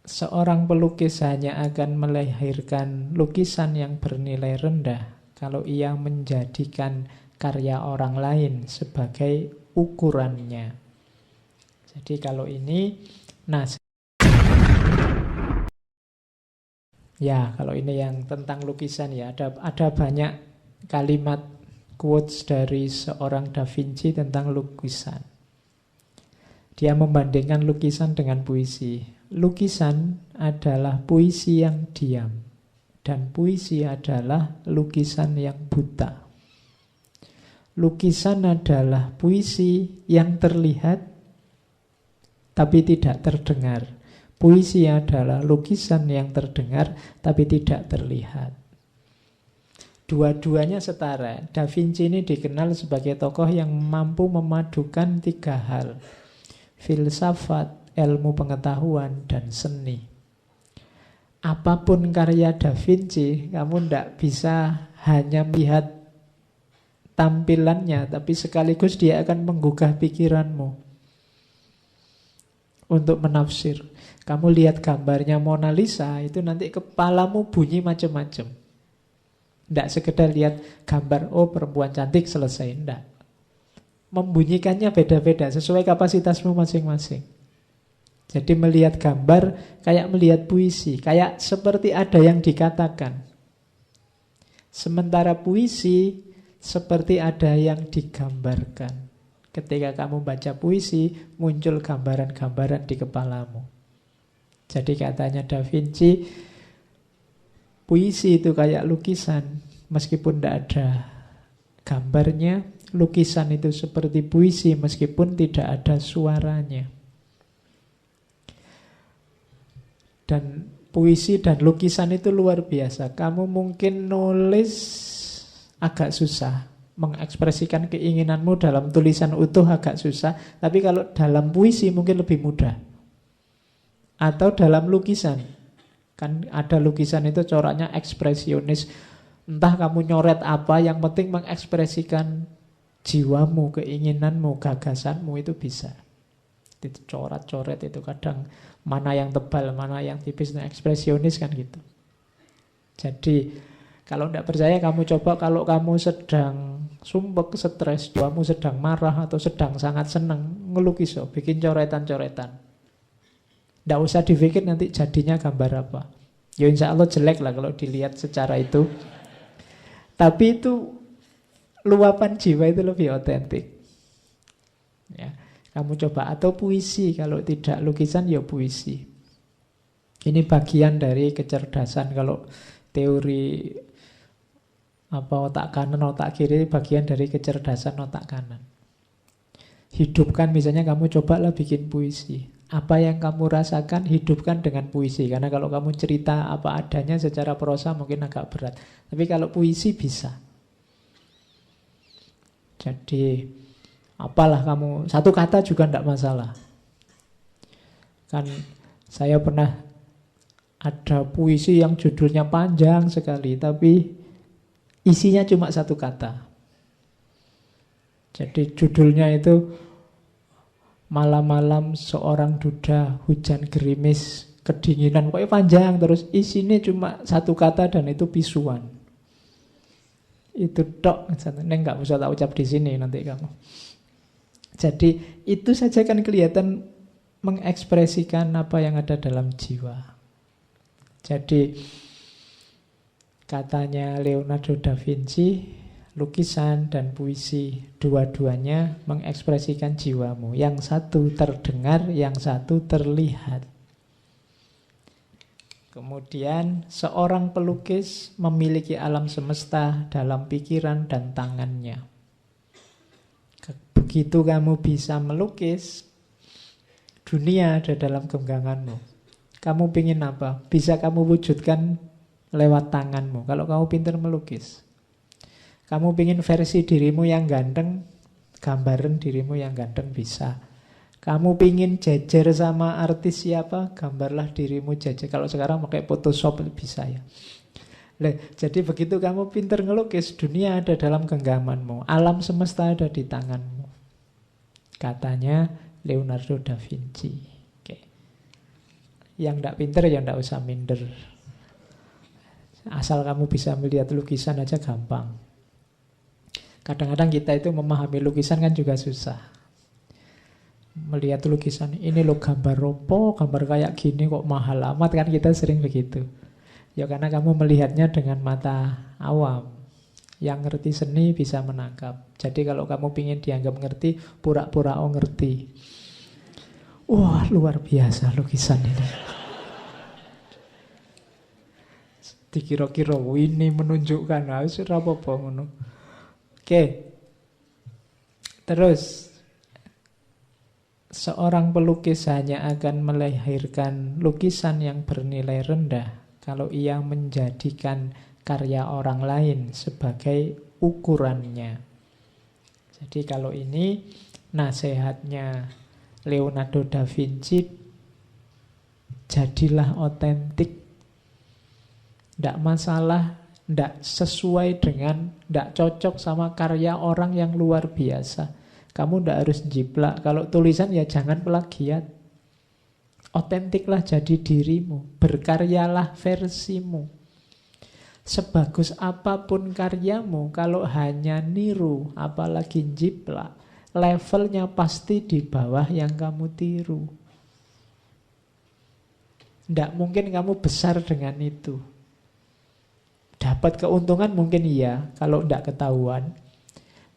seorang pelukis hanya akan melahirkan lukisan yang bernilai rendah kalau ia menjadikan karya orang lain sebagai ukurannya. Jadi kalau ini, nah ya kalau ini yang tentang lukisan ya, ada banyak kalimat quotes dari seorang Da Vinci tentang lukisan. Dia membandingkan lukisan dengan puisi. Lukisan adalah puisi yang diam, dan puisi adalah lukisan yang buta. Lukisan adalah puisi yang terlihat tapi tidak terdengar. Puisi adalah lukisan yang terdengar tapi tidak terlihat. Dua-duanya setara. Da Vinci ini dikenal sebagai tokoh yang mampu memadukan tiga hal: filsafat, ilmu pengetahuan, dan seni. Apapun karya Da Vinci, kamu tidak bisa hanya melihat tampilannya, tapi sekaligus dia akan menggugah pikiranmu untuk menafsir. Kamu lihat gambarnya Mona Lisa, itu nanti kepalamu bunyi macam-macam. Tidak sekedar lihat gambar, oh perempuan cantik, selesai. Tidak. Membunyikannya beda-beda, sesuai kapasitasmu masing-masing. Jadi melihat gambar kayak melihat puisi, kayak seperti ada yang dikatakan. Sementara puisi seperti ada yang digambarkan. Ketika kamu baca puisi, muncul gambaran-gambaran di kepalamu. Jadi katanya Da Vinci, puisi itu kayak lukisan, meskipun tidak ada gambarnya. Lukisan itu seperti puisi, meskipun tidak ada suaranya. Dan puisi dan lukisan itu luar biasa. Kamu mungkin nulis agak susah, mengekspresikan keinginanmu dalam tulisan utuh agak susah, tapi kalau dalam puisi mungkin lebih mudah. Atau dalam lukisan, kan ada lukisan itu coraknya ekspresionis. Entah kamu nyoret apa, yang penting mengekspresikan jiwamu, keinginanmu, gagasanmu, itu bisa. Itu coret-coret itu kadang mana yang tebal, mana yang tipis, nah ekspresionis kan gitu. Jadi kalau tidak percaya kamu coba, kalau kamu sedang sumpek, stres, kamu sedang marah atau sedang sangat senang, ngelukis, bikin coretan-coretan. Tidak usah dipikir nanti jadinya gambar apa. Ya insya Allah jelek lah kalau dilihat secara itu. Tapi itu luapan jiwa, itu lebih otentik. Ya, kamu coba. Atau puisi, kalau tidak lukisan ya puisi. Ini bagian dari kecerdasan. Kalau teori otak kanan, otak kiri, bagian dari kecerdasan otak kanan. Hidupkan, misalnya kamu cobalah bikin puisi. Apa yang kamu rasakan, hidupkan dengan puisi. Karena kalau kamu cerita apa adanya secara prosa mungkin agak berat. Tapi kalau puisi bisa. Jadi apalah kamu, satu kata juga tidak masalah. Kan saya pernah ada puisi yang judulnya panjang sekali, tapi isinya cuma satu kata. Jadi judulnya itu malam-malam seorang duda, hujan gerimis, kedinginan, pokoknya panjang terus. Isinya cuma satu kata dan itu pisuan. Itu tok, ini nggak usah tak ucap di sini nanti kamu. Jadi itu saja kan kelihatan mengekspresikan apa yang ada dalam jiwa. Jadi katanya Leonardo da Vinci, lukisan dan puisi dua-duanya mengekspresikan jiwamu. Yang satu terdengar, yang satu terlihat. Kemudian seorang pelukis memiliki alam semesta dalam pikiran dan tangannya. Begitu kamu bisa melukis, dunia ada dalam genggamanmu. Kamu pingin apa? Bisa kamu wujudkan lewat tanganmu. Kalau kamu pintar melukis. Kamu pingin versi dirimu yang ganteng, gambaran dirimu yang ganteng bisa. Kamu pingin jejer sama artis siapa, gambarlah dirimu jejer. Kalau sekarang pakai Photoshop bisa ya. Jadi begitu kamu pintar ngelukis, dunia ada dalam genggamanmu. Alam semesta ada di tanganmu. Katanya Leonardo da Vinci. Oke. Yang tidak pinter ya tidak usah minder. Asal kamu bisa melihat lukisan aja gampang. Kadang-kadang kita itu memahami lukisan kan juga susah. Melihat lukisan, ini lo gambar ropo, gambar kayak gini kok mahal amat, kan kita sering begitu. Ya karena kamu melihatnya dengan mata awam. Yang ngerti seni bisa menangkap. Jadi kalau kamu ingin dianggap ngerti, pura-pura ngerti. Wah, luar biasa lukisan ini. Dikira-kira ini menunjukkan harus apa-apa ngono. Oke. Terus seorang pelukis hanya akan melahirkan lukisan yang bernilai rendah kalau ia menjadikan karya orang lain sebagai ukurannya. Jadi kalau ini nasihatnya Leonardo da Vinci, jadilah otentik. Tidak masalah, tidak sesuai dengan, tidak cocok sama karya orang yang luar biasa. Kamu tidak harus jiplak. Kalau tulisan ya jangan plagiat. Otentiklah jadi dirimu. Berkaryalah versimu. Sebagus apapun karyamu, kalau hanya niru, apalagi jiplak, levelnya pasti di bawah yang kamu tiru. Tidak mungkin kamu besar dengan itu. Dapat keuntungan mungkin iya, kalau tidak ketahuan.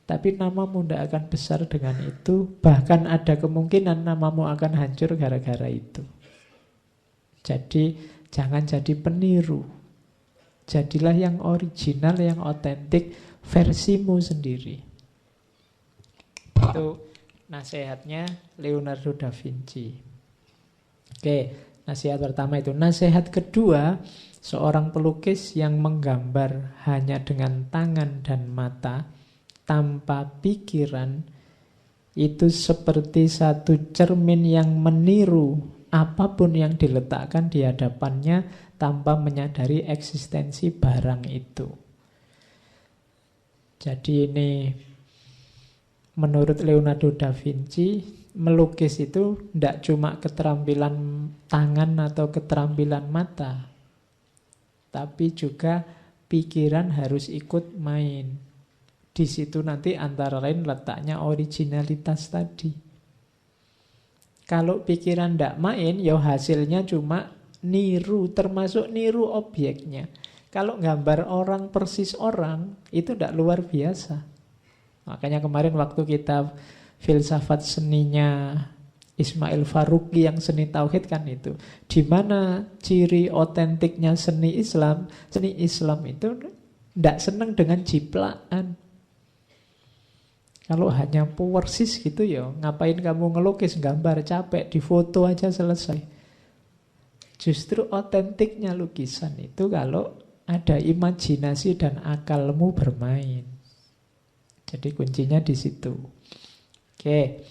Tapi namamu tidak akan besar dengan itu. Bahkan ada kemungkinan namamu akan hancur gara-gara itu. Jadi jangan jadi peniru. Jadilah yang original, yang otentik, versimu sendiri. Itu nasihatnya Leonardo da Vinci. Oke, nasihat pertama itu. Nasihat kedua, seorang pelukis yang menggambar hanya dengan tangan dan mata, tanpa pikiran, itu seperti satu cermin yang meniru apapun yang diletakkan di hadapannya tanpa menyadari eksistensi barang itu. Jadi ini menurut Leonardo da Vinci, melukis itu tidak cuma keterampilan tangan atau keterampilan mata, tapi juga pikiran harus ikut main. Di situ nanti antara lain letaknya originalitas tadi. Kalau pikiran tidak main, ya hasilnya cuma niru, termasuk niru objeknya. Kalau gambar orang persis orang, itu tidak luar biasa. Makanya kemarin waktu kita filsafat seninya Ismail Farabi yang seni tauhid kan itu. Di mana ciri otentiknya seni Islam? Seni Islam itu tidak senang dengan jiplakan. Kalau hanya persis gitu ya, ngapain kamu ngelukis, gambar, capek, difoto aja selesai. Justru otentiknya lukisan itu kalau ada imajinasi dan akalmu bermain. Jadi kuncinya di situ. Oke.